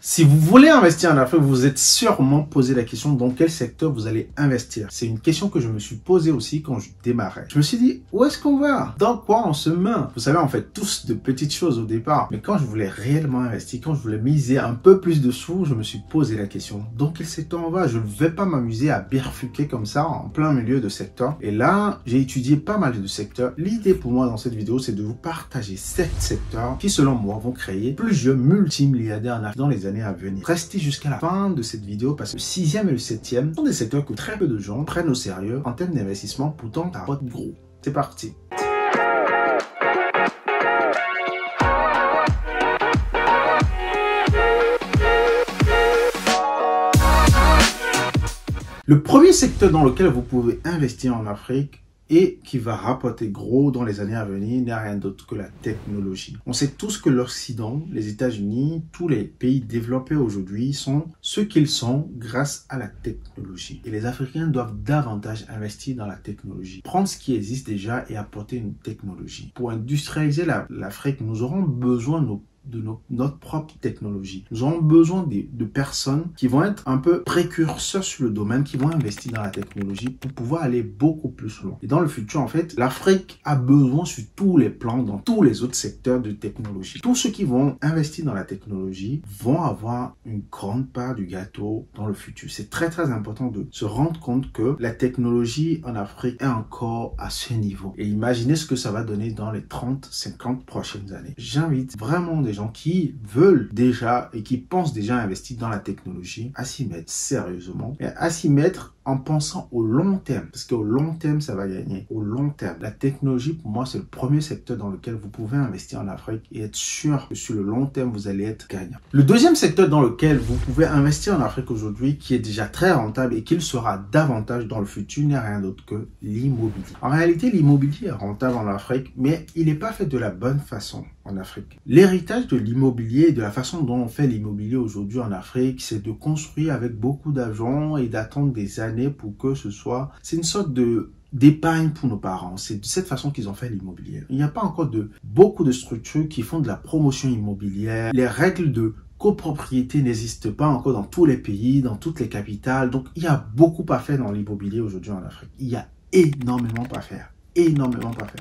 Si vous voulez investir en Afrique, vous vous êtes sûrement posé la question dans quel secteur vous allez investir. C'est une question que je me suis posée aussi quand je démarrais. Je me suis dit, où est-ce qu'on va? Dans quoi on se met? Vous savez, on fait tous de petites choses au départ. Mais quand je voulais réellement investir, quand je voulais miser un peu plus de sous, je me suis posé la question, dans quel secteur on va? Je ne vais pas m'amuser à bifurquer comme ça en plein milieu de secteur. Et là, j'ai étudié pas mal de secteurs. L'idée pour moi dans cette vidéo, c'est de vous partager 7 secteurs qui, selon moi, vont créer plusieurs multimilliardaires en Afrique dans les années à venir. Restez jusqu'à la fin de cette vidéo parce que le 6e et le 7e sont des secteurs que très peu de gens prennent au sérieux en termes d'investissement, pourtant ça rapporte gros. C'est parti. Le premier secteur dans lequel vous pouvez investir en Afrique et qui va rapporter gros dans les années à venir n'est rien d'autre que la technologie. On sait tous que l'Occident, les États-Unis, tous les pays développés aujourd'hui sont ce qu'ils sont grâce à la technologie. Et les Africains doivent davantage investir dans la technologie. Prendre ce qui existe déjà et apporter une technologie. Pour industrialiser l'Afrique, nous aurons besoin de notre propre technologie. Nous aurons besoin de personnes qui vont être un peu précurseurs sur le domaine, qui vont investir dans la technologie pour pouvoir aller beaucoup plus loin. Et dans le futur, en fait, l'Afrique a besoin sur tous les plans, dans tous les autres secteurs de technologie. Tous ceux qui vont investir dans la technologie vont avoir une grande part du gâteau dans le futur. C'est très très important de se rendre compte que la technologie en Afrique est encore à ce niveau. Et imaginez ce que ça va donner dans les 30-50 prochaines années. J'invite vraiment des gens qui veulent déjà et qui pensent déjà investir dans la technologie à s'y mettre sérieusement et à s'y mettre en pensant au long terme, parce qu'au long terme ça va gagner. Au long terme, la technologie pour moi c'est le premier secteur dans lequel vous pouvez investir en Afrique et être sûr que sur le long terme vous allez être gagnant. Le deuxième secteur dans lequel vous pouvez investir en Afrique aujourd'hui, qui est déjà très rentable et qui le sera davantage dans le futur, n'est rien d'autre que l'immobilier. En réalité, l'immobilier est rentable en Afrique, mais il n'est pas fait de la bonne façon en Afrique. L'héritage de l'immobilier et de la façon dont on fait l'immobilier aujourd'hui en Afrique, c'est de construire avec beaucoup d'argent et d'attendre des années pour que ce soit... C'est une sorte d'épargne pour nos parents. C'est de cette façon qu'ils ont fait l'immobilier. Il n'y a pas encore beaucoup de structures qui font de la promotion immobilière. Les règles de copropriété n'existent pas encore dans tous les pays, dans toutes les capitales. Donc, il y a beaucoup à faire dans l'immobilier aujourd'hui en Afrique. Il y a énormément à faire.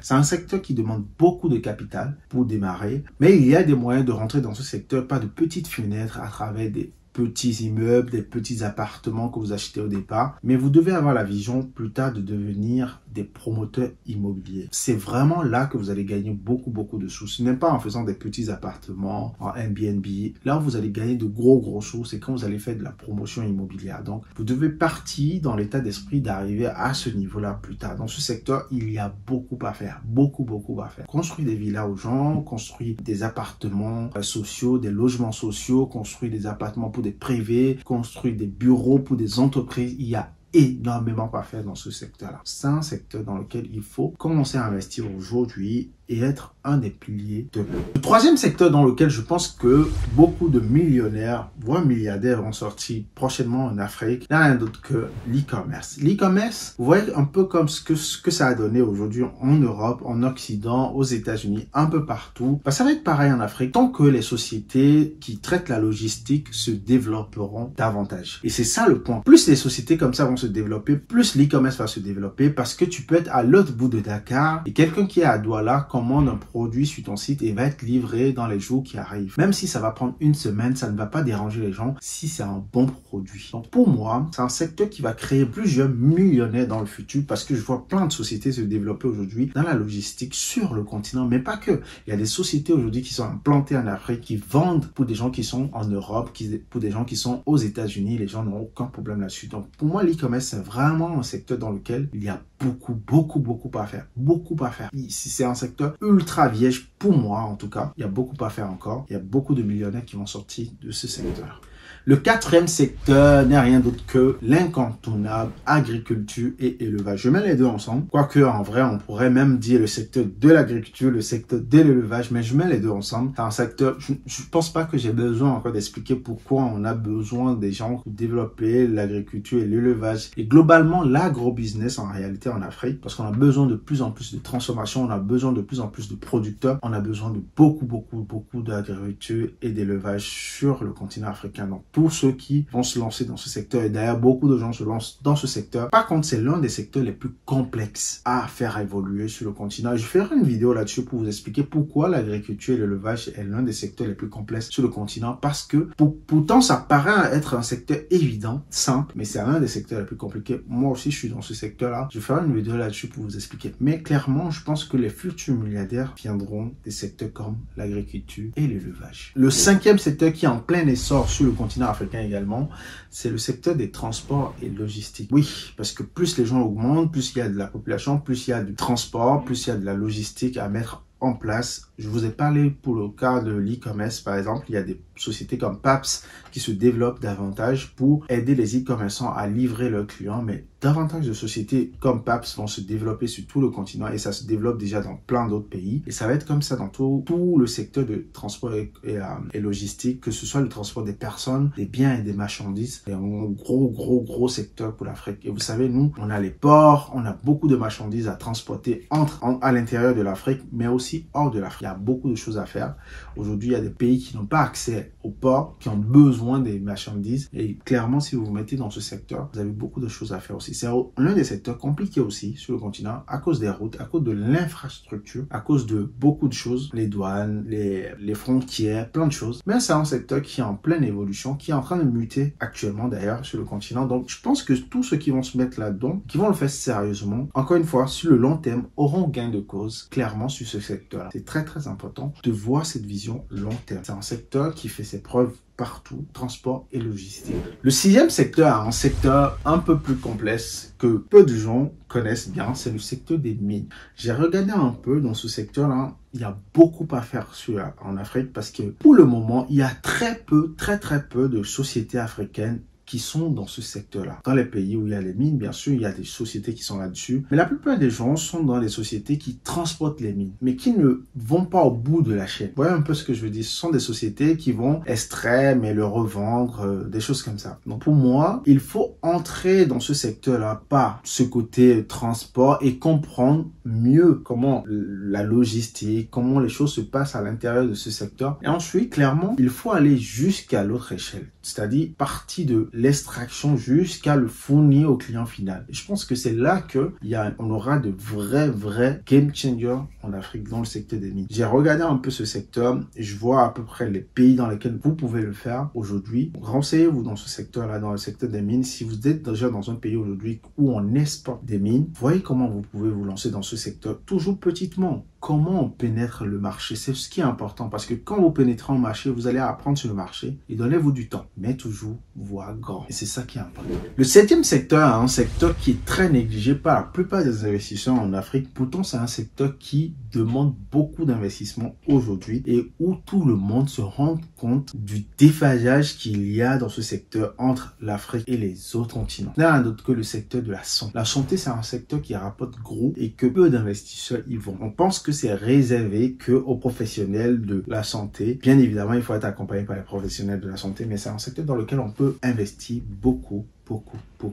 C'est un secteur qui demande beaucoup de capital pour démarrer, mais il y a des moyens de rentrer dans ce secteur, pas de petites fenêtres à travers des petits immeubles, des petits appartements que vous achetez au départ, mais vous devez avoir la vision plus tard de devenir des promoteurs immobiliers. C'est vraiment là que vous allez gagner beaucoup de sous. Ce n'est pas en faisant des petits appartements en Airbnb. Là où vous allez gagner de gros sous, c'est quand vous allez faire de la promotion immobilière. Donc, vous devez partir dans l'état d'esprit d'arriver à ce niveau-là plus tard. Dans ce secteur, il y a beaucoup à faire. Beaucoup à faire. Construire des villas aux gens, construire des appartements sociaux, des logements sociaux, construire des appartements pour des privés, construire des bureaux pour des entreprises. Il y a énormément à faire dans ce secteur-là. C'est un secteur dans lequel il faut commencer à investir aujourd'hui et être un des piliers de demain. Le troisième secteur dans lequel je pense que beaucoup de millionnaires, voire milliardaires vont sortir prochainement en Afrique, n'a rien d'autre que l'e-commerce. L'e-commerce, vous voyez un peu comme ce que ça a donné aujourd'hui en Europe, en Occident, aux États-Unis, un peu partout. Bah, ça va être pareil en Afrique tant que les sociétés qui traitent la logistique se développeront davantage. Et c'est ça le point. Plus les sociétés comme ça vont se développer, plus l'e-commerce va se développer parce que tu peux être à l'autre bout de Dakar et quelqu'un qui est à Douala commande un produit sur ton site et va être livré dans les jours qui arrivent. Même si ça va prendre une semaine, ça ne va pas déranger les gens si c'est un bon produit. Donc pour moi, c'est un secteur qui va créer plusieurs millionnaires dans le futur parce que je vois plein de sociétés se développer aujourd'hui dans la logistique sur le continent, mais pas que. Il y a des sociétés aujourd'hui qui sont implantées en Afrique, qui vendent pour des gens qui sont en Europe, pour des gens qui sont aux États-Unis. Les gens n'ont aucun problème là-dessus. Donc pour moi, l'e-commerce, c'est vraiment un secteur dans lequel il y a beaucoup à faire. C'est un secteur ultra vierge pour moi en tout cas. Il y a beaucoup à faire encore. Il y a beaucoup de millionnaires qui vont sortir de ce secteur. Le quatrième secteur n'est rien d'autre que l'incontournable agriculture et élevage. Je mets les deux ensemble, quoique en vrai on pourrait même dire le secteur de l'agriculture, le secteur de l'élevage, mais je mets les deux ensemble. C'est un secteur, je pense pas que j'ai besoin encore d'expliquer pourquoi on a besoin des gens pour développer l'agriculture et l'élevage et globalement l'agro-business en réalité en Afrique, parce qu'on a besoin de plus en plus de transformation, on a besoin de plus en plus de producteurs, on a besoin de beaucoup d'agriculture et d'élevage sur le continent africain. Donc pour ceux qui vont se lancer dans ce secteur, et d'ailleurs beaucoup de gens se lancent dans ce secteur. Par contre, c'est l'un des secteurs les plus complexes à faire évoluer sur le continent. Je ferai une vidéo là-dessus pour vous expliquer pourquoi l'agriculture et l'élevage est l'un des secteurs les plus complexes sur le continent, parce que pourtant ça paraît être un secteur évident, simple, mais c'est l'un des secteurs les plus compliqués. Moi aussi, je suis dans ce secteur-là. Je ferai une vidéo là-dessus pour vous expliquer. Mais clairement, je pense que les futurs milliardaires viendront des secteurs comme l'agriculture et l'élevage. Le cinquième secteur qui est en plein essor sur le continent africain également, c'est le secteur des transports et logistiques. Oui, parce que plus les gens augmentent, plus il y a de la population, plus il y a du transport, plus il y a de la logistique à mettre en place. Je vous ai parlé pour le cas de l'e-commerce, par exemple, il y a des sociétés comme PAPS qui se développent davantage pour aider les e-commerçants à livrer leurs clients, mais davantage de sociétés comme PAPS vont se développer sur tout le continent et ça se développe déjà dans plein d'autres pays. Et ça va être comme ça dans tout le secteur de transport et logistique, que ce soit le transport des personnes, des biens et des marchandises. C'est un gros secteur pour l'Afrique. Et vous savez, nous, on a les ports, on a beaucoup de marchandises à transporter à l'intérieur de l'Afrique, mais aussi hors de l'Afrique. Il y a beaucoup de choses à faire. Aujourd'hui, il y a des pays qui n'ont pas accès aux ports, qui ont besoin des marchandises. Et clairement, si vous vous mettez dans ce secteur, vous avez beaucoup de choses à faire aussi. C'est l'un des secteurs compliqués aussi sur le continent à cause des routes, à cause de l'infrastructure, à cause de beaucoup de choses, les douanes, les frontières, plein de choses. Mais c'est un secteur qui est en pleine évolution, qui est en train de muter actuellement d'ailleurs sur le continent. Donc je pense que tous ceux qui vont se mettre là-dedans, qui vont le faire sérieusement, encore une fois, sur le long terme, auront gain de cause clairement sur ce secteur-là. C'est très important de voir cette vision long terme. C'est un secteur qui fait ses preuves partout, transport et logistique. Le sixième secteur est un secteur un peu plus complexe que peu de gens connaissent bien, c'est le secteur des mines. J'ai regardé un peu dans ce secteur-là, il y a beaucoup à faire en Afrique parce que pour le moment, il y a très peu de sociétés africaines qui sont dans ce secteur-là. Dans les pays où il y a les mines, bien sûr, il y a des sociétés qui sont là-dessus. Mais la plupart des gens sont dans des sociétés qui transportent les mines, mais qui ne vont pas au bout de la chaîne. Vous voyez un peu ce que je veux dire? Ce sont des sociétés qui vont extraire, mais le revendre, des choses comme ça. Donc pour moi, il faut entrer dans ce secteur-là par ce côté transport et comprendre mieux comment la logistique, comment les choses se passent à l'intérieur de ce secteur. Et ensuite, clairement, il faut aller jusqu'à l'autre échelle, c'est-à-dire partir de l'extraction jusqu'à le fournir au client final. Et je pense que c'est là on aura de vrais game changers en Afrique dans le secteur des mines. J'ai regardé un peu ce secteur et je vois à peu près les pays dans lesquels vous pouvez le faire aujourd'hui. Renseignez-vous dans ce secteur-là, dans le secteur des mines. Si vous êtes déjà dans un pays aujourd'hui où on exporte des mines, voyez comment vous pouvez vous lancer dans ce secteur, toujours petitement. Comment on pénètre le marché, c'est ce qui est important parce que quand vous pénétrez le marché, vous allez apprendre sur le marché et donnez-vous du temps, mais toujours voir grand. Et c'est ça qui est important. Le septième secteur est un secteur qui est très négligé par la plupart des investisseurs en Afrique. Pourtant, c'est un secteur qui demande beaucoup d'investissement aujourd'hui et où tout le monde se rend compte du déphasage qu'il y a dans ce secteur entre l'Afrique et les autres continents. Il n'y a rien d'autre que le secteur de la santé. La santé, c'est un secteur qui rapporte gros et que peu d'investisseurs y vont. On pense que c'est réservé aux professionnels de la santé. Bien évidemment, il faut être accompagné par les professionnels de la santé, mais c'est un secteur dans lequel on peut investir beaucoup.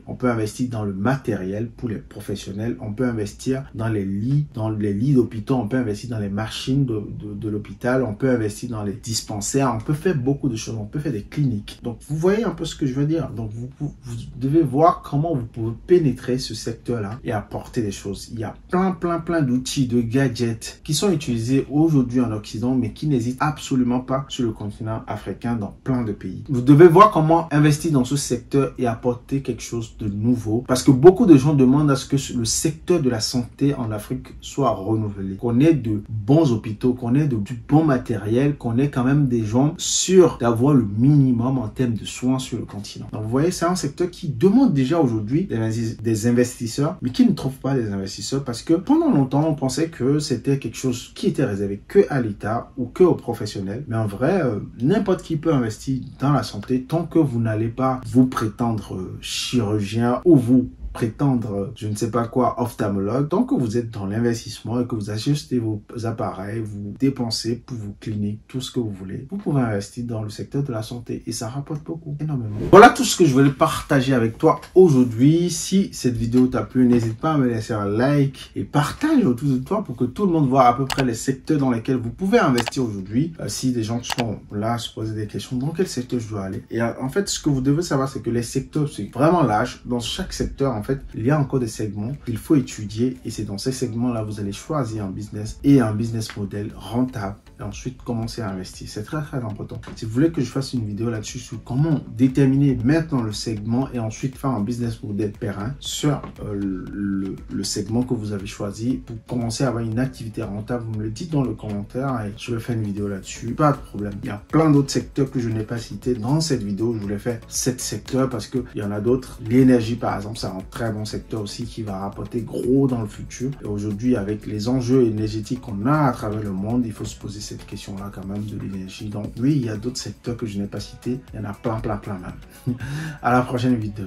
On peut investir dans le matériel pour les professionnels, on peut investir dans les lits d'hôpitaux, on peut investir dans les machines de l'hôpital, on peut investir dans les dispensaires, on peut faire beaucoup de choses, on peut faire des cliniques. Donc vous voyez un peu ce que je veux dire. Donc vous devez voir comment vous pouvez pénétrer ce secteur-là et apporter des choses. Il y a plein d'outils, de gadgets qui sont utilisés aujourd'hui en Occident, mais qui n'hésitent absolument pas sur le continent africain dans plein de pays. Vous devez voir comment investir dans ce secteur et apporter apporter quelque chose de nouveau. Parce que beaucoup de gens demandent à ce que le secteur de la santé en Afrique soit renouvelé. Qu'on ait de bons hôpitaux, qu'on ait du bon matériel, qu'on ait quand même des gens sûrs d'avoir le minimum en termes de soins sur le continent. Donc vous voyez, c'est un secteur qui demande déjà aujourd'hui des investisseurs, mais qui ne trouve pas des investisseurs parce que pendant longtemps, on pensait que c'était quelque chose qui était réservé que à l'État ou que aux professionnels. Mais en vrai, n'importe qui peut investir dans la santé tant que vous n'allez pas vous prétendre chirurgien ou vous prétendre, je ne sais pas quoi, ophtalmologue. Tant que vous êtes dans l'investissement et que vous ajustez vos appareils, vous dépensez pour vos cliniques, tout ce que vous voulez, vous pouvez investir dans le secteur de la santé et ça rapporte beaucoup, énormément. Voilà tout ce que je voulais partager avec toi aujourd'hui. Si cette vidéo t'a plu, n'hésite pas à me laisser un like et partage autour de toi pour que tout le monde voit à peu près les secteurs dans lesquels vous pouvez investir aujourd'hui. Si des gens sont là à se poser des questions, dans quel secteur je dois aller? Et en fait, ce que vous devez savoir, c'est que les secteurs, c'est vraiment large. Dans chaque secteur, en fait, il y a encore des segments qu'il faut étudier et c'est dans ces segments-là vous allez choisir un business et un business model rentable et ensuite commencer à investir. C'est très important. Si vous voulez que je fasse une vidéo là-dessus sur comment déterminer maintenant le segment et ensuite faire un business model périn sur le segment que vous avez choisi pour commencer à avoir une activité rentable, vous me le dites dans le commentaire et je vais faire une vidéo là-dessus. Pas de problème. Il y a plein d'autres secteurs que je n'ai pas cités dans cette vidéo. Je voulais faire 7 secteurs parce qu'il y en a d'autres. L'énergie par exemple, c'est un très bon secteur aussi qui va rapporter gros dans le futur. Et aujourd'hui, avec les enjeux énergétiques qu'on a à travers le monde, il faut se poser cette question-là quand même de l'énergie. Donc oui, il y a d'autres secteurs que je n'ai pas cités. Il y en a plein même. À la prochaine vidéo.